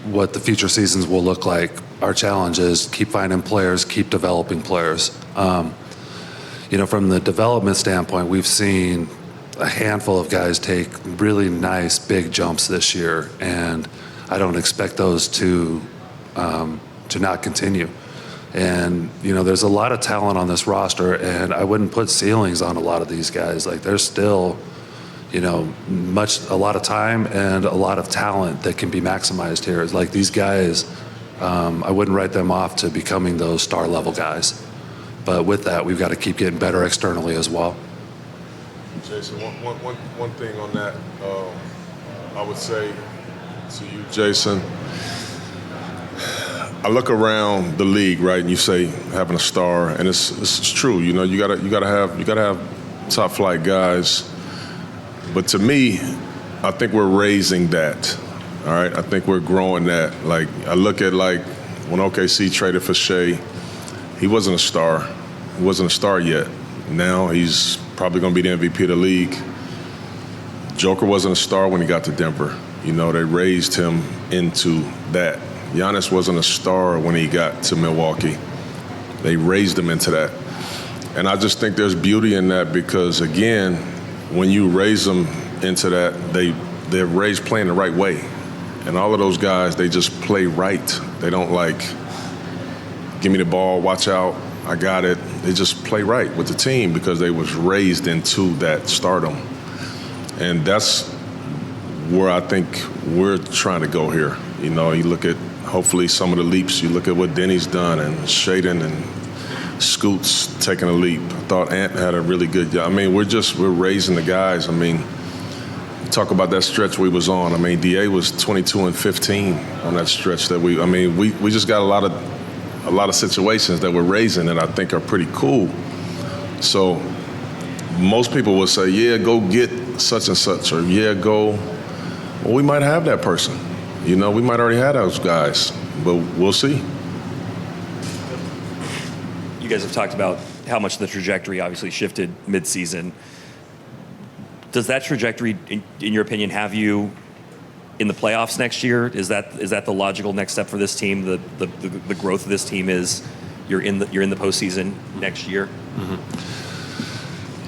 what the future seasons will look like. our challenge is keep finding players, keep developing players. From the development standpoint, we've seen a handful of guys take really nice big jumps this year, and I don't expect those to not continue. And there's a lot of talent on this roster, and I wouldn't put ceilings on a lot of these guys. Like, there's still a lot of time and a lot of talent that can be maximized here. It's like these guys, I wouldn't write them off to becoming those star level guys. But with that, we've got to keep getting better externally as well. Jason, one thing on that, I would say to you, Jason, I look around the league, right, and you say having a star, and it's true. You gotta have top flight guys. But to me, I think we're raising that. All right, I think we're growing that. Like, I look at when OKC traded for Shea, he wasn't a star. He wasn't a star yet. Now he's probably going to be the MVP of the league. Joker wasn't a star when he got to Denver. They raised him into that. Giannis wasn't a star when he got to Milwaukee. They raised him into that. And I just think there's beauty in that because, again, when you raise them into that, they're raised playing the right way. And all of those guys, they just play right. They don't give me the ball, watch out, I got it. They just play right with the team because they was raised into that stardom. And that's where I think we're trying to go here. You look at hopefully some of the leaps. You look at what Denny's done and Shaden and Scoots taking a leap. I thought Ant had a really good job. We're raising the guys. Talk about that stretch we was on. DA was 22 and 15 on that stretch that we just got a lot of situations that we're raising that I think are pretty cool. So most people will say, yeah, go get such and such, or yeah, go. Well, we might have that person. We might already have those guys, but we'll see. You guys have talked about how much the trajectory obviously shifted mid-season. Does that trajectory, in your opinion, have you in the playoffs next year? Is that the logical next step for this team? The growth of this team is you're in the postseason next year.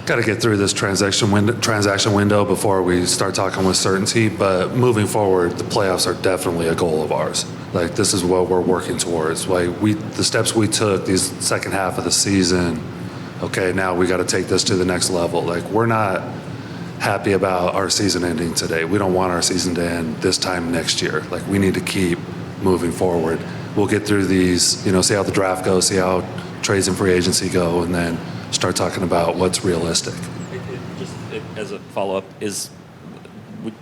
Got to get through this transaction window before we start talking with certainty. But moving forward, the playoffs are definitely a goal of ours. This is what we're working towards. The steps we took these second half of the season. Okay, now we got to take this to the next level. We're not happy about our season ending today. We don't want our season to end this time next year. We need to keep moving forward. We'll get through these, see how the draft goes, see how trades and free agency go, and then start talking about what's realistic. As a follow-up,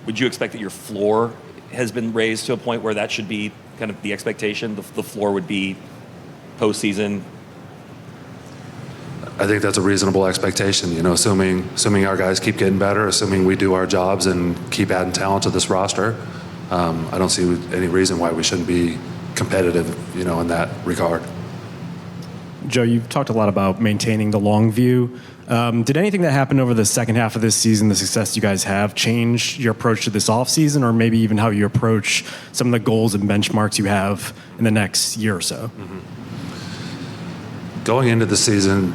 would you expect that your floor has been raised to a point where that should be kind of the expectation? The floor would be postseason. I think that's a reasonable expectation, assuming our guys keep getting better, assuming we do our jobs and keep adding talent to this roster. I don't see any reason why we shouldn't be competitive, in that regard. Joe, you've talked a lot about maintaining the long view. Did anything that happened over the second half of this season, the success you guys have, change your approach to this offseason, or maybe even how you approach some of the goals and benchmarks you have in the next year or so? Going into the season,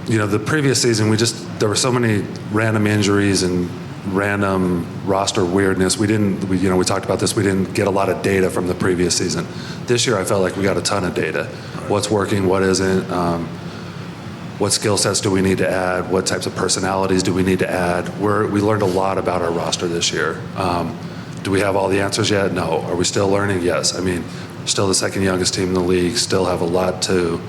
the previous season, there were so many random injuries and random roster weirdness. We talked about this. We didn't get a lot of data from the previous season. This year, I felt like we got a ton of data. What's working, what isn't, what skill sets do we need to add, what types of personalities do we need to add. We learned a lot about our roster this year. Do we have all the answers yet? No. Are we still learning? Yes. Still the second youngest team in the league, still have a lot to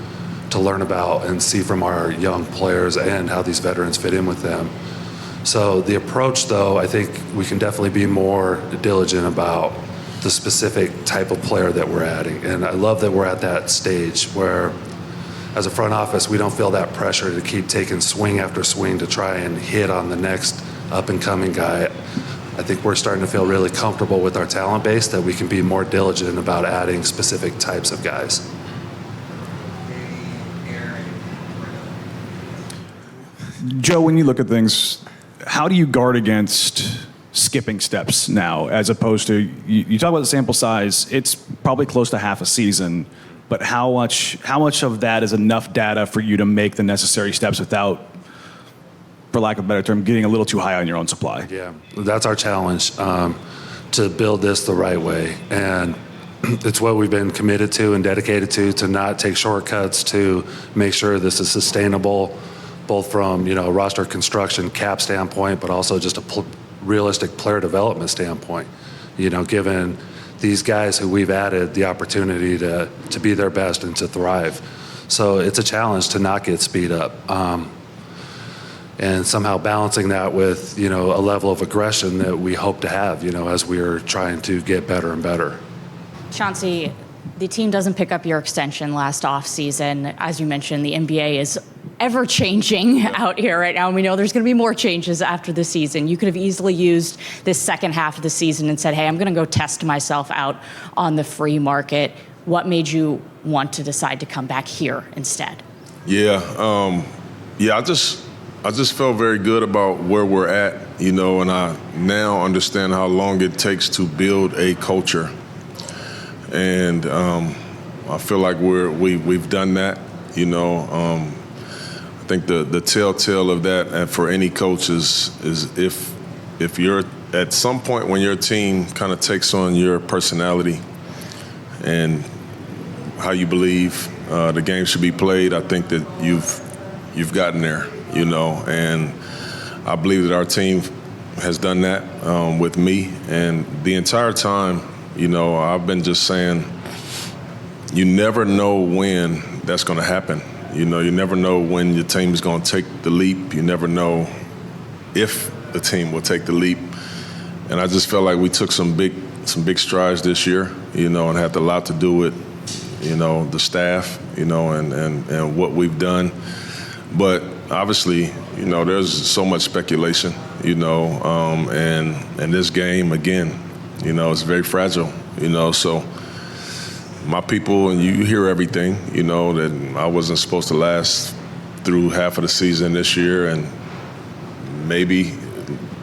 learn about and see from our young players and how these veterans fit in with them. So the approach, though, I think we can definitely be more diligent about the specific type of player that we're adding. And I love that we're at that stage where, as a front office, we don't feel that pressure to keep taking swing after swing to try and hit on the next up-and-coming guy. I think we're starting to feel really comfortable with our talent base that we can be more diligent about adding specific types of guys. Joe, when you look at things, how do you guard against skipping steps now, as opposed to, you talk about the sample size, it's probably close to half a season. but how much of that is enough data for you to make the necessary steps without, for lack of a better term, getting a little too high on your own supply? Yeah, that's our challenge, to build this the right way. And it's what we've been committed to and dedicated to not take shortcuts, to make sure this is sustainable, both from, a roster construction cap standpoint, but also just a realistic player development standpoint. Given these guys who we've added the opportunity to be their best and to thrive. So it's a challenge to not get speed up. And somehow balancing that with, a level of aggression that we hope to have, as we're trying to get better and better. Chauncey, the team doesn't pick up your extension last offseason. As you mentioned, the NBA is ever changing out here right now, and we know there's going to be more changes after the season. You could have easily used this second half of the season and said, hey, I'm going to go test myself out on the free market. What made you want to decide to come back here instead? I just felt very good about where we're at, and I now understand how long it takes to build a culture. And I feel like we've done that, I think the telltale of that, and for any coach, is if you're at some point when your team kind of takes on your personality and how you believe the game should be played, I think that you've gotten there, and I believe that our team has done that with me, and the entire time, I've been just saying, you never know when that's going to happen. You never know when your team is going to take the leap. You never know if the team will take the leap. And I just felt like we took some big strides this year, and had a lot to do with, the staff, and what we've done. But obviously, there's so much speculation, and this game, again, it's very fragile, so my people, and you hear everything, that I wasn't supposed to last through half of the season this year, and maybe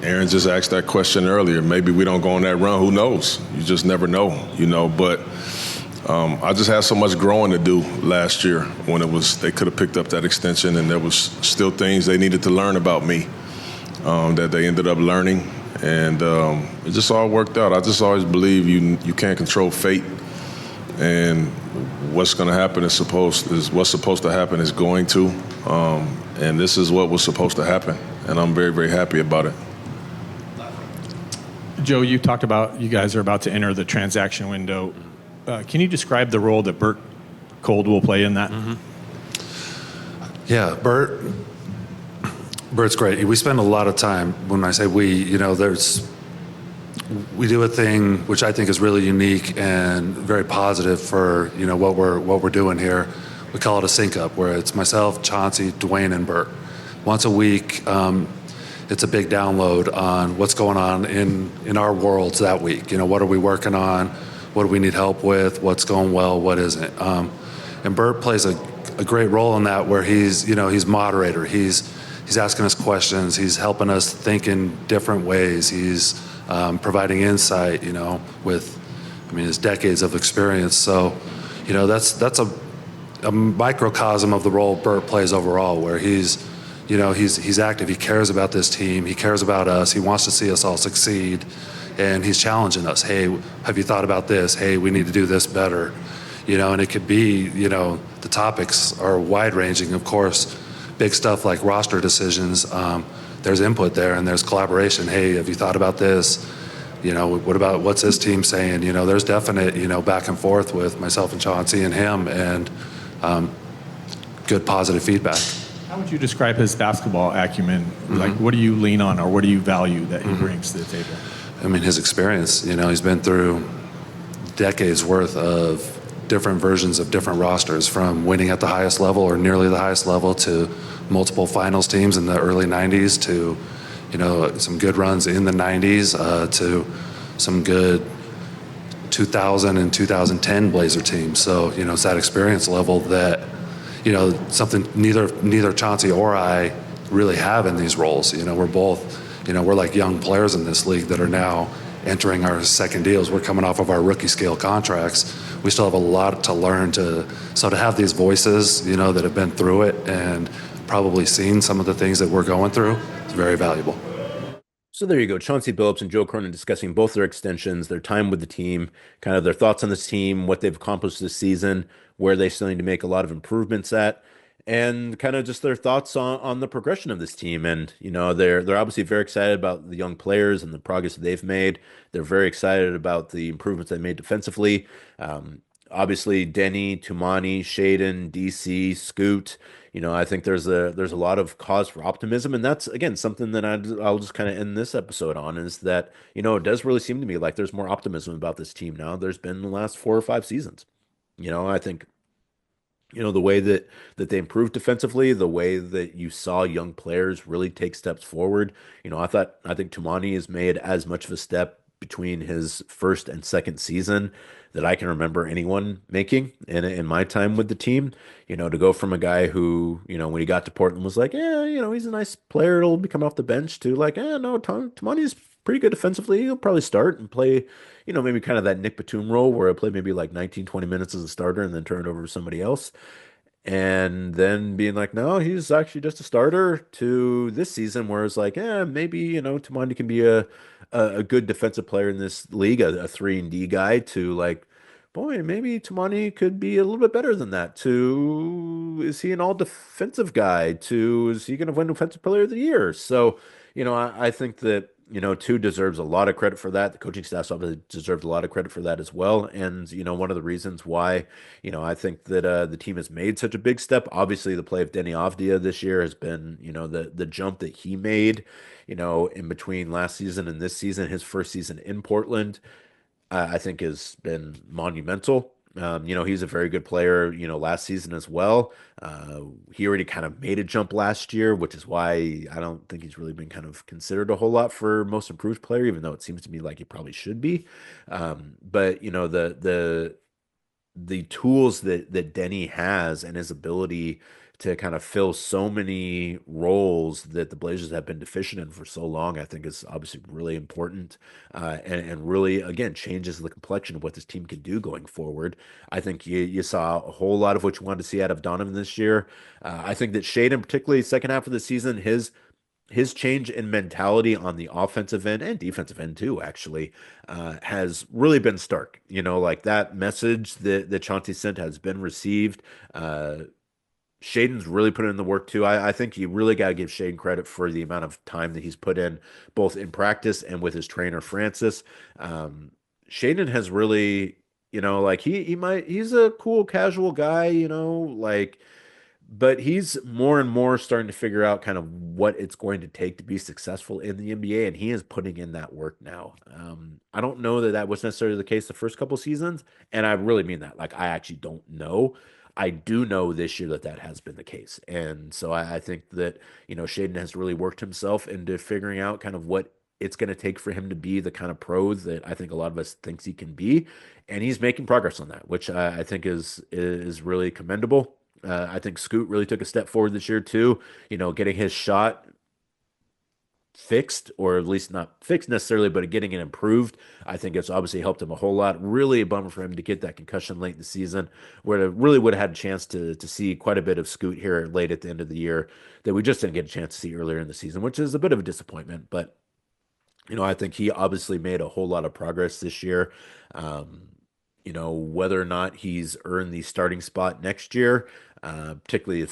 Aaron just asked that question earlier. Maybe we don't go on that run. Who knows? You just never know, but I just had so much growing to do last year when they could have picked up that extension, and there was still things they needed to learn about me that they ended up learning. And it just all worked out. I just always believe you can't control fate, and what's going to happen is what's supposed to happen is going to, and this is what was supposed to happen, and I'm very, very happy about it. Joe, you talked about you guys are about to enter the transaction window. Can you describe the role that Bert Cold will play in that? Mm-hmm. Yeah, Bert's great. We spend a lot of time, when I say we do a thing which I think is really unique and very positive for, what we're doing here. We call it a sync up, where it's myself, Chauncey, Dwayne, and Bert. Once a week, it's a big download on what's going on in our worlds that week. What are we working on? What do we need help with? What's going well? What isn't? And Bert plays a great role in that, where he's moderator. He's asking us questions. He's helping us think in different ways. He's providing insight, with, his decades of experience. So, that's a microcosm of the role Bert plays overall, where he's active. He cares about this team. He cares about us. He wants to see us all succeed, and he's challenging us. Hey, have you thought about this? Hey, we need to do this better. And it could be, the topics are wide ranging, of course. Big stuff like roster decisions, there's input there and there's collaboration. Hey, have you thought about this? What's his team saying? There's definite, back and forth with myself and Chauncey and him, and good positive feedback. How would you describe his basketball acumen? Mm-hmm. Like, what do you lean on, or what do you value that he brings to the table? His experience. He's been through decades worth of different versions of different rosters, from winning at the highest level or nearly the highest level to multiple finals teams in the early 90s to, some good runs in the 90s to some good 2000 and 2010 Blazer teams. So, it's that experience level that, something neither Chauncey or I really have in these roles. We're both, we're like young players in this league that are now entering our second deals. We're coming off of our rookie scale contracts. We still have a lot to learn so to have these voices, that have been through it and probably seen some of the things that we're going through, it's very valuable. So there you go. Chauncey Billups and Joe Cronin discussing both their extensions, their time with the team, kind of their thoughts on this team, what they've accomplished this season, where they still need to make a lot of improvements at, and kind of just their thoughts on the progression of this team. And, they're obviously very excited about the young players and the progress that they've made. They're very excited about the improvements they made defensively. Obviously, Denny, Tumani, Shaden, DC, Scoot. I think there's a lot of cause for optimism, and that's again something that I'll just kind of end this episode on is that it does really seem to me like there's more optimism about this team now. There's been the last 4 or 5 seasons. I think the way that they improved defensively, the way that you saw young players really take steps forward. I think Tumani has made as much of a step between his first and second season that I can remember anyone making in my time with the team. To go from a guy who, when he got to Portland was like, yeah, he's a nice player, it'll be coming off the bench, to like, no, Tumani's pretty good defensively. He'll probably start and play, maybe kind of that Nick Batum role where he'll play maybe like 19, 20 minutes as a starter and then turn it over to somebody else. And then being like, no, he's actually just a starter, to this season where it's like, maybe, Tumani can be a good defensive player in this league, a 3-and-D guy, to like, boy, maybe Tumani could be a little bit better than that, to is he an all defensive guy, to is he going to win defensive player of the year? So, I think that, two deserves a lot of credit for that. The coaching staff obviously deserves a lot of credit for that as well. And, one of the reasons why, I think that the team has made such a big step, obviously the play of Denny Avdia this year has been, the jump that he made, in between last season and this season, his first season in Portland, I think has been monumental. He's a very good player, last season as well. He already kind of made a jump last year, which is why I don't think he's really been kind of considered a whole lot for most improved player, even though it seems to me like he probably should be. But the tools that Denny has and his ability to kind of fill so many roles that the Blazers have been deficient in for so long, I think is obviously really important, and really, again, changes the complexion of what this team can do going forward. I think you saw a whole lot of what you wanted to see out of Donovan this year. I think that Shaden, particularly second half of the season, his change in mentality on the offensive end and defensive end too, actually, has really been stark. Like that message that Chauncey sent has been received. Shaden's really put in the work too. I think you really got to give Shaden credit for the amount of time that he's put in, both in practice and with his trainer, Francis. Shaden has really, like he's a cool, casual guy, but he's more and more starting to figure out kind of what it's going to take to be successful in the NBA, and he is putting in that work now. I don't know that was necessarily the case the first couple seasons, and I really mean that. Like, I actually don't know. I do know this year that has been the case. And so I think that, Shaden has really worked himself into figuring out kind of what it's going to take for him to be the kind of pro that I think a lot of us thinks he can be. And he's making progress on that, which I think is really commendable. I think Scoot really took a step forward this year too, getting his shot fixed, or at least not fixed necessarily, but getting it improved. I think it's obviously helped him a whole lot. Really a bummer for him to get that concussion late in the season, where it really would have had a chance to see quite a bit of Scoot here late at the end of the year that we just didn't get a chance to see earlier in the season, which is a bit of a disappointment. But, I think he obviously made a whole lot of progress this year. Whether or not he's earned the starting spot next year, particularly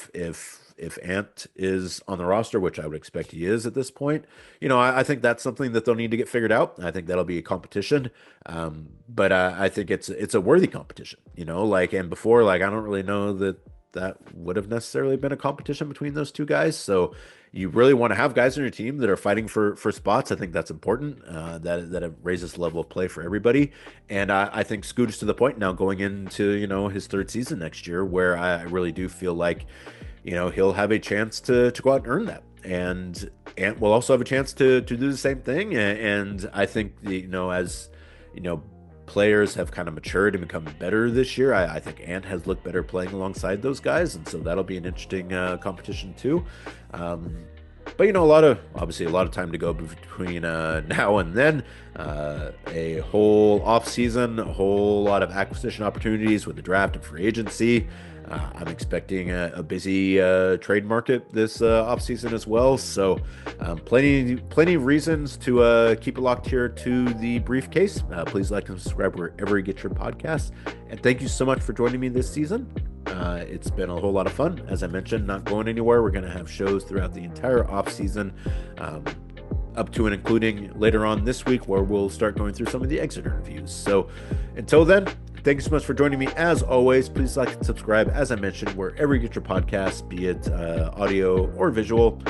if Ant is on the roster, which I would expect he is at this point, I think that's something that they'll need to get figured out. I think that'll be a competition. But I think it's a worthy competition, and before, I don't really know that would have necessarily been a competition between those two guys. So you really want to have guys on your team that are fighting for spots. I think that's important, that it raises the level of play for everybody. And I think Scoot is to the point now going into, his third season next year, where I really do feel like, he'll have a chance to go out and earn that. And Ant will also have a chance to do the same thing. And I think, as, players have kind of matured and become better this year, I think Ant has looked better playing alongside those guys. And so that'll be an interesting competition too. But, a lot of time to go between now and then. A whole off season, a whole lot of acquisition opportunities with the draft and free agency. I'm expecting a busy trade market this off season as well. So plenty of reasons to keep it locked here to the briefcase. Please like and subscribe wherever you get your podcasts. And thank you so much for joining me this season. It's been a whole lot of fun. As I mentioned, not going anywhere. We're going to have shows throughout the entire off season, up to and including later on this week, where we'll start going through some of the exit interviews. So until then, thank you so much for joining me. As always, please like and subscribe, as I mentioned, wherever you get your podcasts, be it audio or visual.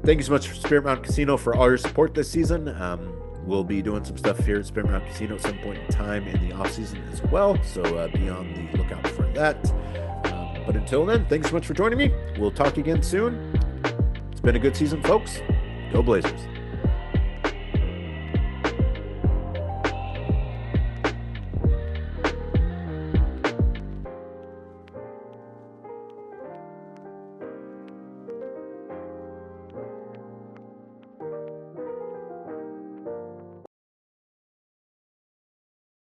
Thank you so much for Spirit Mountain Casino for all your support this season. We'll be doing some stuff here at Spirit Mountain Casino at some point in time in the off season as well. So be on the lookout for that. But until then, thanks so much for joining me. We'll talk again soon. It's been a good season, folks. Go Blazers.